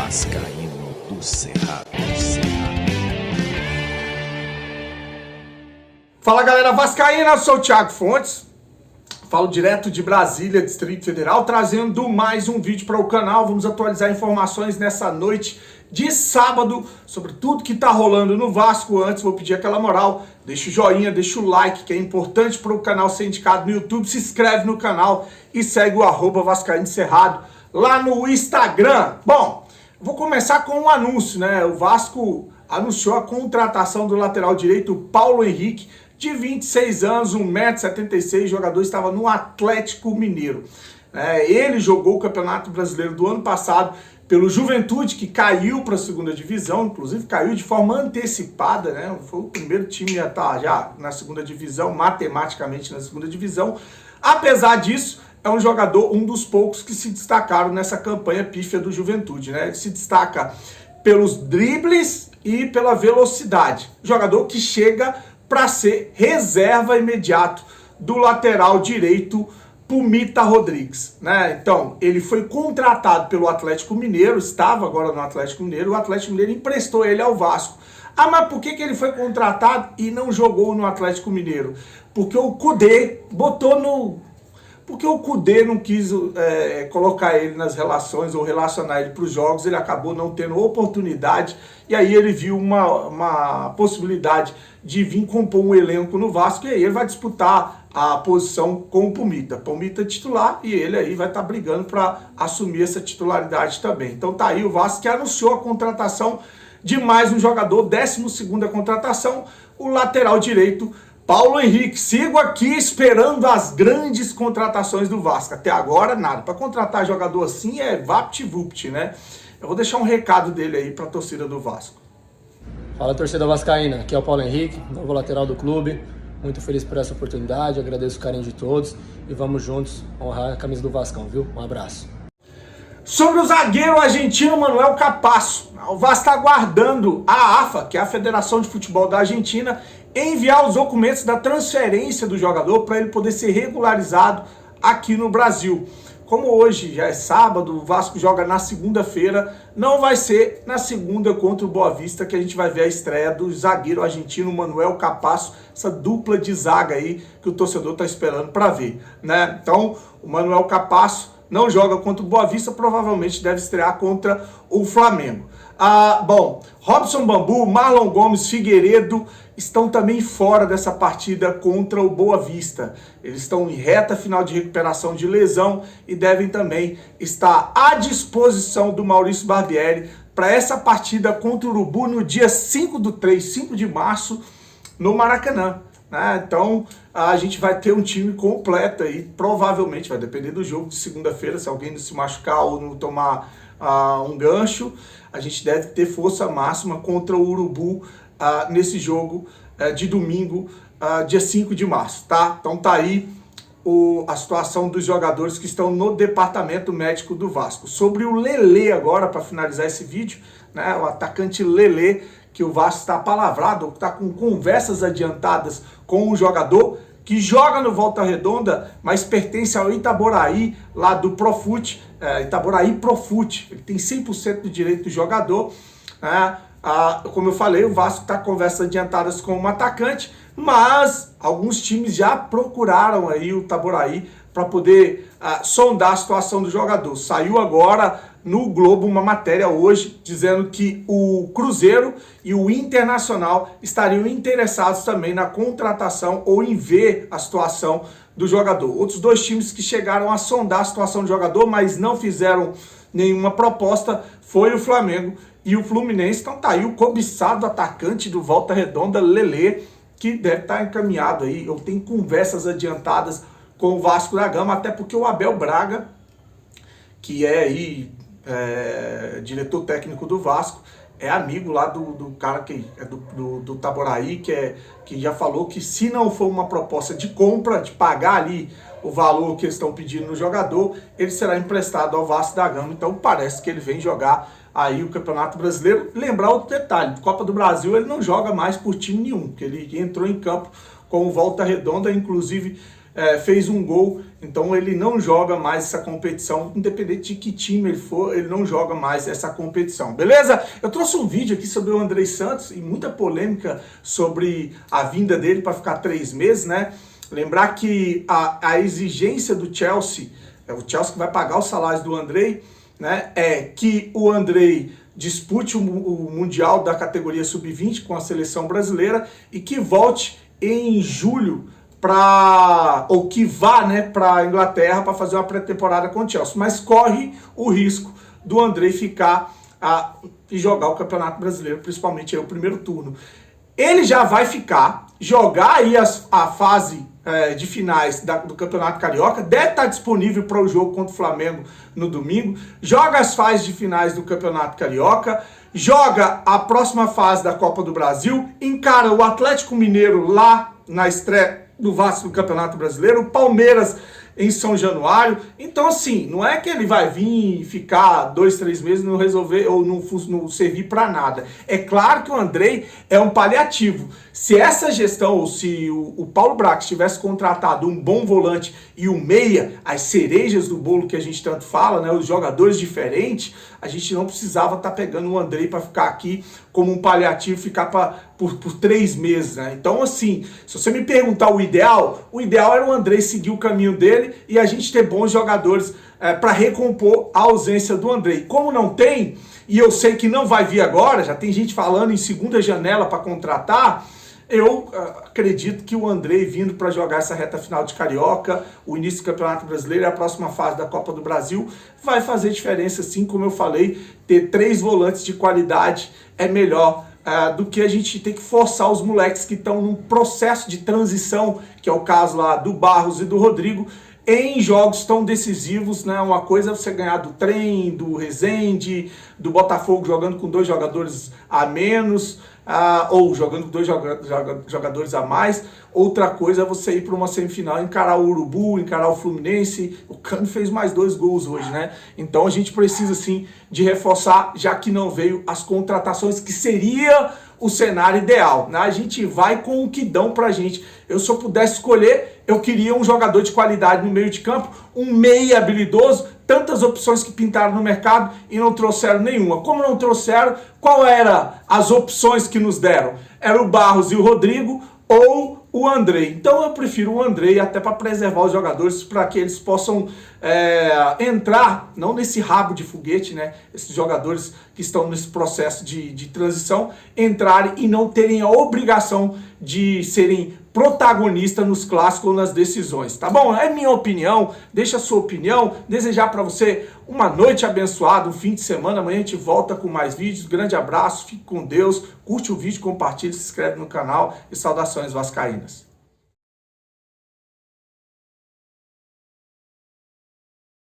Vascaíno do Cerrado. Fala galera vascaína, eu sou o Thiago Fontes, falo direto de Brasília, Distrito Federal, trazendo mais um vídeo para o canal. Vamos atualizar informações nessa noite de sábado sobre tudo que tá rolando no Vasco. Antes vou pedir aquela moral, deixa o joinha, deixa o like, que é importante para o canal ser indicado no YouTube, se inscreve no canal e segue o @Vascaíno Cerrado lá no Instagram. Bom, vou começar com um anúncio, né? O Vasco anunciou a contratação do lateral direito Paulo Henrique, de 26 anos, 1,76 m, o jogador estava no Atlético Mineiro. Ele jogou o Campeonato Brasileiro do ano passado pelo Juventude, que caiu para a segunda divisão, inclusive caiu de forma antecipada, né? Foi o primeiro time a estar já na segunda divisão, matematicamente na segunda divisão. Apesar disso, é um jogador, um dos poucos que se destacaram nessa campanha pífia do Juventude, né? Ele se destaca pelos dribles e pela velocidade. Jogador que chega para ser reserva imediato do lateral direito Pumita Rodrigues, né? Então, ele foi contratado pelo Atlético Mineiro, estava agora no Atlético Mineiro, o Atlético Mineiro emprestou ele ao Vasco. Ah, mas por que ele foi contratado e não jogou no Atlético Mineiro? Porque o Kudê botou no... Porque o Kudê não quis colocar ele nas relações ou relacionar ele para os jogos, ele acabou não tendo oportunidade, e aí ele viu uma possibilidade de vir compor um elenco no Vasco, e aí ele vai disputar a posição com o Pumita. Pumita titular, e ele aí vai estar brigando para assumir essa titularidade também. Então tá aí o Vasco que anunciou a contratação de mais um jogador, 12ª contratação, o lateral direito Paulo Henrique. Sigo aqui esperando as grandes contratações do Vasco. Até agora, nada. Para contratar jogador assim é vapt-vupt, né? Eu vou deixar um recado dele aí para a torcida do Vasco. Fala, torcida vascaína. Aqui é o Paulo Henrique, novo lateral do clube. Muito feliz por essa oportunidade, agradeço o carinho de todos e vamos juntos honrar a camisa do Vascão, viu? Um abraço. Sobre o zagueiro argentino Manuel Capasso, o Vasco está aguardando a AFA, que é a Federação de Futebol da Argentina, enviar os documentos da transferência do jogador para ele poder ser regularizado aqui no Brasil. Como hoje já é sábado, o Vasco joga na segunda-feira, não vai ser na segunda contra o Boa Vista que a gente vai ver a estreia do zagueiro argentino Manuel Capasso, essa dupla de zaga aí que o torcedor está esperando para ver, né? Então, o Manuel Capasso não joga contra o Boa Vista, provavelmente deve estrear contra o Flamengo. Bom, Robson Bambu, Marlon Gomes, Figueiredo estão também fora dessa partida contra o Boa Vista. Eles estão em reta final de recuperação de lesão e devem também estar à disposição do Maurício Barbieri para essa partida contra o Urubu no dia 5 de março, no Maracanã. Então a gente vai ter um time completo aí, provavelmente vai depender do jogo de segunda-feira, se alguém não se machucar ou não tomar um gancho, a gente deve ter força máxima contra o Urubu nesse jogo de domingo, dia 5 de março, tá? Então tá aí a situação dos jogadores que estão no departamento médico do Vasco. Sobre o Lelê agora, para finalizar esse vídeo, né, o atacante Lelê, que o Vasco está palavrado, está com conversas adiantadas com o jogador, que joga no Volta Redonda, mas pertence ao Itaboraí, lá do Profut, Itaboraí Profut. Ele tem 100% do direito do jogador. Como eu falei, o Vasco está com conversas adiantadas com um atacante, mas alguns times já procuraram aí o Itaboraí para poder sondar a situação do jogador. Saiu agora no Globo uma matéria hoje dizendo que o Cruzeiro e o Internacional estariam interessados também na contratação ou em ver a situação do jogador. Outros dois times que chegaram a sondar a situação do jogador, mas não fizeram nenhuma proposta, foi o Flamengo e o Fluminense. Então tá aí o cobiçado atacante do Volta Redonda, Lelê, que deve estar encaminhado aí, ou tem conversas adiantadas com o Vasco da Gama, até porque o Abel Braga, que é aí diretor técnico do Vasco, é amigo lá do cara que é do Itaboraí, que já falou que se não for uma proposta de compra, de pagar ali o valor que eles estão pedindo no jogador, ele será emprestado ao Vasco da Gama. Então parece que ele vem jogar aí o Campeonato Brasileiro. Lembrar outro detalhe, Copa do Brasil ele não joga mais por time nenhum, porque ele entrou em campo com o Volta Redonda, inclusive fez um gol, então ele não joga mais essa competição, independente de que time ele for, ele não joga mais essa competição, beleza? Eu trouxe um vídeo aqui sobre o Andrei Santos e muita polêmica sobre a vinda dele para ficar 3 meses, né? Lembrar que a exigência do Chelsea, o Chelsea que vai pagar os salários do Andrei, né, é que o Andrei dispute o Mundial da categoria Sub-20 com a seleção brasileira e que volte em julho ou que vá, né, para a Inglaterra para fazer uma pré-temporada com o Chelsea, mas corre o risco do Andrei ficar e jogar o Campeonato Brasileiro, principalmente aí, o primeiro turno. Ele já vai ficar, jogar aí a fase de finais do Campeonato Carioca, deve estar disponível para o jogo contra o Flamengo no domingo, joga as fases de finais do Campeonato Carioca, joga a próxima fase da Copa do Brasil, encara o Atlético Mineiro lá na estreia do Vasco do Campeonato Brasileiro, o Palmeiras em São Januário. Então, assim, não é que ele vai vir e ficar 2, 3 meses e não resolver ou não servir para nada. É claro que o Andrei é um paliativo. Se essa gestão, ou se o Paulo Brax tivesse contratado um bom volante e um meia, as cerejas do bolo que a gente tanto fala, né, os jogadores diferentes, a gente não precisava estar pegando o Andrei para ficar aqui como um paliativo, ficar por 3 meses, né? Então, assim, se você me perguntar o ideal era o Andrei seguir o caminho dele e a gente ter bons jogadores para recompor a ausência do Andrei. Como não tem, e eu sei que não vai vir agora, já tem gente falando em segunda janela para contratar, eu acredito que o Andrei vindo para jogar essa reta final de Carioca, o início do Campeonato Brasileiro e a próxima fase da Copa do Brasil, vai fazer diferença, sim, como eu falei, ter 3 volantes de qualidade é melhor do que a gente ter que forçar os moleques que estão num processo de transição, que é o caso lá do Barros e do Rodrigo, em jogos tão decisivos, né? Uma coisa é você ganhar do Trem, do Resende, do Botafogo jogando com 2 jogadores a menos, ou jogando com 2 jogadores a mais. Outra coisa é você ir para uma semifinal, encarar o Urubu, encarar o Fluminense. O Cano fez mais 2 gols hoje, né? Então a gente precisa sim de reforçar, já que não veio as contratações, que seria o cenário ideal, né? A gente vai com o que dão pra gente. Se eu pudesse escolher, eu queria um jogador de qualidade no meio de campo, um meia habilidoso, tantas opções que pintaram no mercado e não trouxeram nenhuma. Como não trouxeram, qual eram as opções que nos deram? Era o Barros e o Rodrigo ou o Andrei. Então eu prefiro o Andrei até para preservar os jogadores, para que eles possam entrar, não nesse rabo de foguete, né? Esses jogadores que estão nesse processo de transição, entrarem e não terem a obrigação de serem protagonistas nos clássicos ou nas decisões, tá bom? É minha opinião, deixa a sua opinião, desejar para você uma noite abençoada, um fim de semana, amanhã a gente volta com mais vídeos, grande abraço, fique com Deus, curte o vídeo, compartilhe, se inscreve no canal e saudações vascaínas.